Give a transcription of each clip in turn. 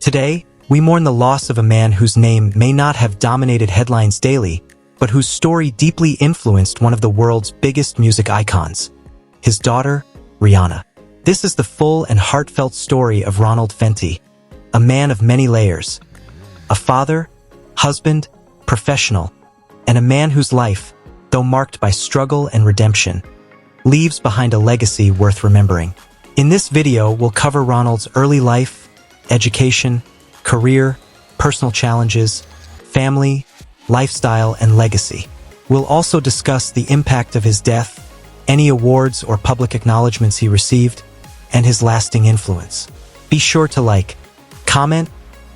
Today, we mourn the loss of a man whose name may not have dominated headlines daily, but whose story deeply influenced one of the world's biggest music icons, his daughter, Rihanna. This is the full and heartfelt story of Ronald Fenty, a man of many layers, a father, husband, professional, and a man whose life, though marked by struggle and redemption, leaves behind a legacy worth remembering. In this video, we'll cover Ronald's early life, education, career, personal challenges, family, lifestyle, and legacy. We'll also discuss the impact of his death, any awards or public acknowledgments he received, and his lasting influence. Be sure to like, comment,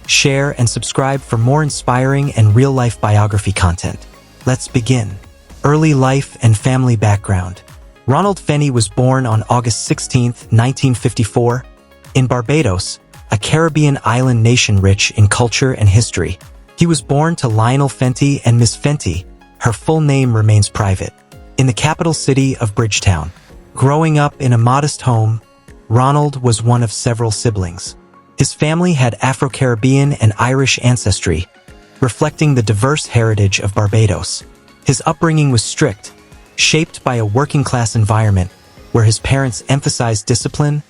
share, and subscribe for more inspiring and real-life biography content. Let's begin. Early life and family background. Ronald Fenty was born on August 16, 1954, in Barbados, a Caribbean island nation rich in culture and history. He was born to Lionel Fenty and Miss Fenty. Her full name remains private, in the capital city of Bridgetown. Growing up in a modest home, Ronald was one of several siblings. His family had Afro-Caribbean and Irish ancestry, reflecting the diverse heritage of Barbados. His upbringing was strict, shaped by a working-class environment where his parents emphasized discipline,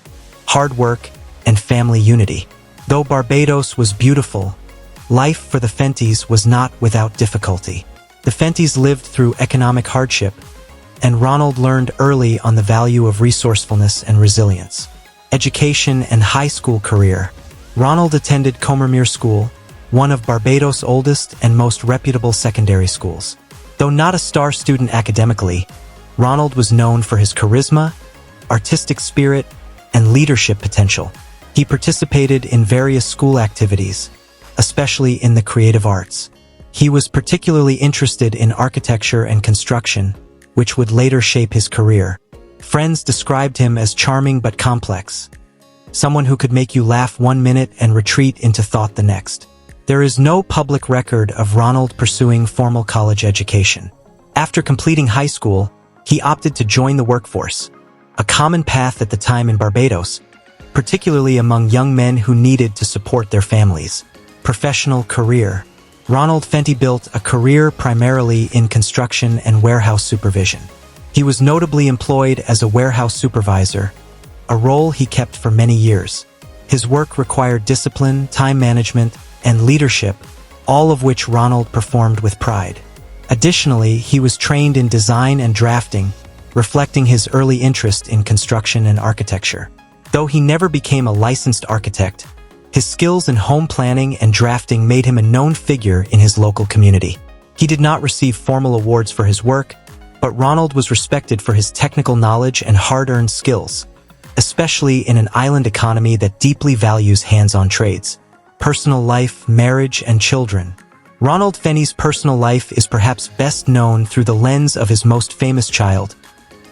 hard work, and family unity. Though Barbados was beautiful, life for the Fentys was not without difficulty. The Fentys lived through economic hardship, and Ronald learned early on the value of resourcefulness and resilience. Education and high school career. Ronald attended Combermere School, one of Barbados' oldest and most reputable secondary schools. Though not a star student academically, Ronald was known for his charisma, artistic spirit, and leadership potential. He participated in various school activities, especially in the creative arts. He was particularly interested in architecture and construction, which would later shape his career. Friends described him as charming but complex, someone who could make you laugh one minute and retreat into thought the next. There is no public record of Ronald pursuing formal college education. After completing high school, he opted to join the workforce, a common path at the time in Barbados, particularly among young men who needed to support their families. Professional career. Ronald Fenty built a career primarily in construction and warehouse supervision. He was notably employed as a warehouse supervisor, a role he kept for many years. His work required discipline, time management, and leadership, all of which Ronald performed with pride. Additionally, he was trained in design and drafting, reflecting his early interest in construction and architecture. Though he never became a licensed architect, his skills in home planning and drafting made him a known figure in his local community. He did not receive formal awards for his work, but Ronald was respected for his technical knowledge and hard-earned skills, especially in an island economy that deeply values hands-on trades. Personal life, marriage, and children. Ronald Fenty's personal life is perhaps best known through the lens of his most famous child,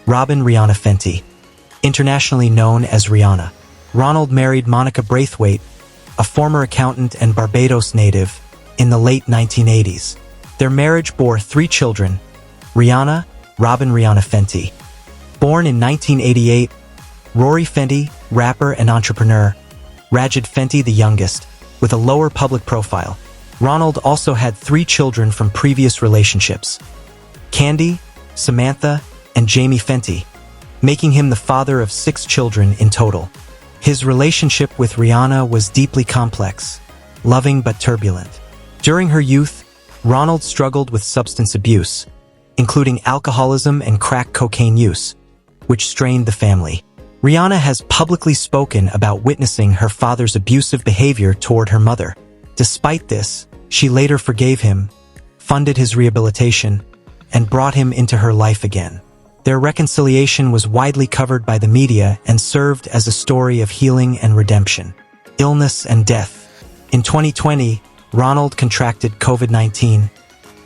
Rihanna Fenty, internationally known as Rihanna. Ronald married Monica Braithwaite, a former accountant and Barbados native, in the late 1980s. Their marriage bore 3 children, Rihanna Fenty. Born in 1988, Rory Fenty, rapper and entrepreneur, Rajid Fenty the youngest, with a lower public profile. Ronald also had 3 children from previous relationships, Candy, Samantha, and Jamie Fenty, making him the father of 6 children in total. His relationship with Rihanna was deeply complex, loving but turbulent. During her youth, Ronald struggled with substance abuse, including alcoholism and crack cocaine use, which strained the family. Rihanna has publicly spoken about witnessing her father's abusive behavior toward her mother. Despite this, she later forgave him, funded his rehabilitation, and brought him into her life again. Their reconciliation was widely covered by the media and served as a story of healing and redemption. Illness and death. In 2020, Ronald contracted COVID-19,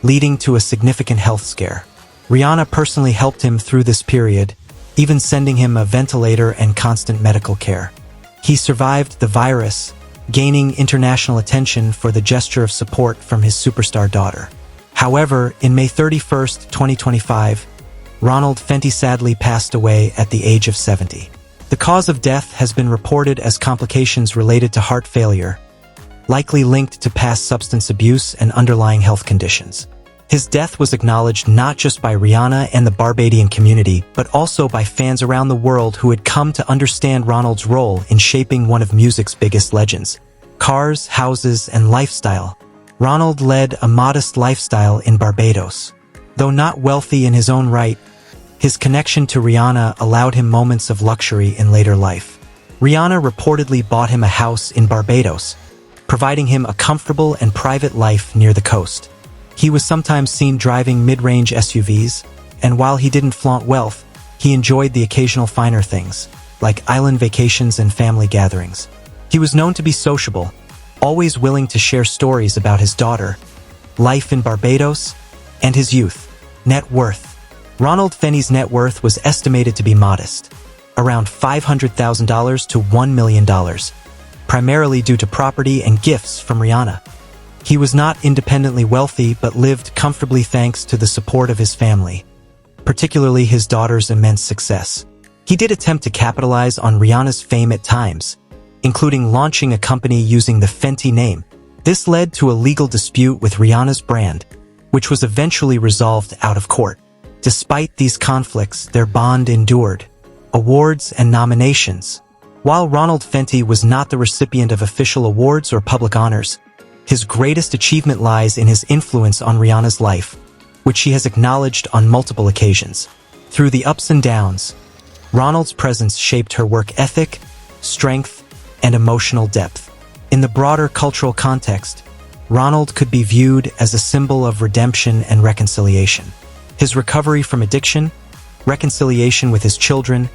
leading to a significant health scare. Rihanna personally helped him through this period, even sending him a ventilator and constant medical care. He survived the virus, gaining international attention for the gesture of support from his superstar daughter. However, in May 31, 2025, Ronald Fenty sadly passed away at the age of 70. The cause of death has been reported as complications related to heart failure, likely linked to past substance abuse and underlying health conditions. His death was acknowledged not just by Rihanna and the Barbadian community, but also by fans around the world who had come to understand Ronald's role in shaping one of music's biggest legends. Cars, houses, and lifestyle. Ronald led a modest lifestyle in Barbados. Though not wealthy in his own right, his connection to Rihanna allowed him moments of luxury in later life. Rihanna reportedly bought him a house in Barbados, providing him a comfortable and private life near the coast. He was sometimes seen driving mid-range SUVs, and while he didn't flaunt wealth, he enjoyed the occasional finer things, like island vacations and family gatherings. He was known to be sociable, always willing to share stories about his daughter, life in Barbados, and his youth. Net worth. Ronald Fenty's net worth was estimated to be modest, around $500,000 to $1 million, primarily due to property and gifts from Rihanna. He was not independently wealthy but lived comfortably thanks to the support of his family, particularly his daughter's immense success. He did attempt to capitalize on Rihanna's fame at times, including launching a company using the Fenty name. This led to a legal dispute with Rihanna's brand, which was eventually resolved out of court. Despite these conflicts, their bond endured. Awards and nominations. While Ronald Fenty was not the recipient of official awards or public honors, his greatest achievement lies in his influence on Rihanna's life, which she has acknowledged on multiple occasions. Through the ups and downs, Ronald's presence shaped her work ethic, strength, and emotional depth. In the broader cultural context, Ronald could be viewed as a symbol of redemption and reconciliation. His recovery from addiction, reconciliation with his children,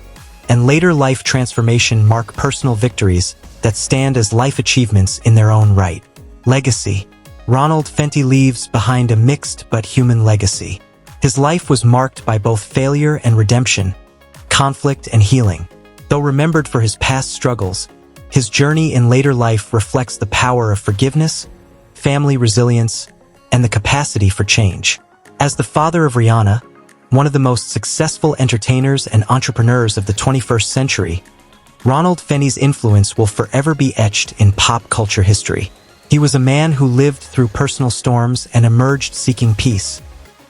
and later life transformation mark personal victories that stand as life achievements in their own right. Legacy. Ronald Fenty leaves behind a mixed but human legacy. His life was marked by both failure and redemption, conflict and healing. Though remembered for his past struggles, his journey in later life reflects the power of forgiveness, family resilience, and the capacity for change. As the father of Rihanna, one of the most successful entertainers and entrepreneurs of the 21st century, Ronald Fenty's influence will forever be etched in pop culture history. He was a man who lived through personal storms and emerged seeking peace,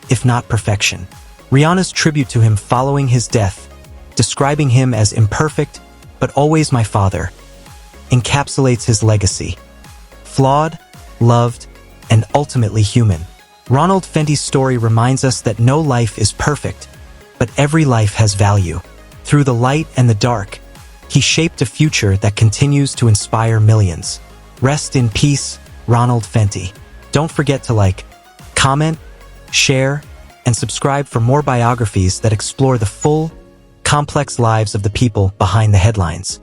if not perfection. Rihanna's tribute to him following his death, describing him as imperfect but always my father, encapsulates his legacy. Flawed, loved, and ultimately human. Ronald Fenty's story reminds us that no life is perfect, but every life has value. Through the light and the dark, he shaped a future that continues to inspire millions. Rest in peace, Ronald Fenty. Don't forget to like, comment, share, and subscribe for more biographies that explore the full, complex lives of the people behind the headlines.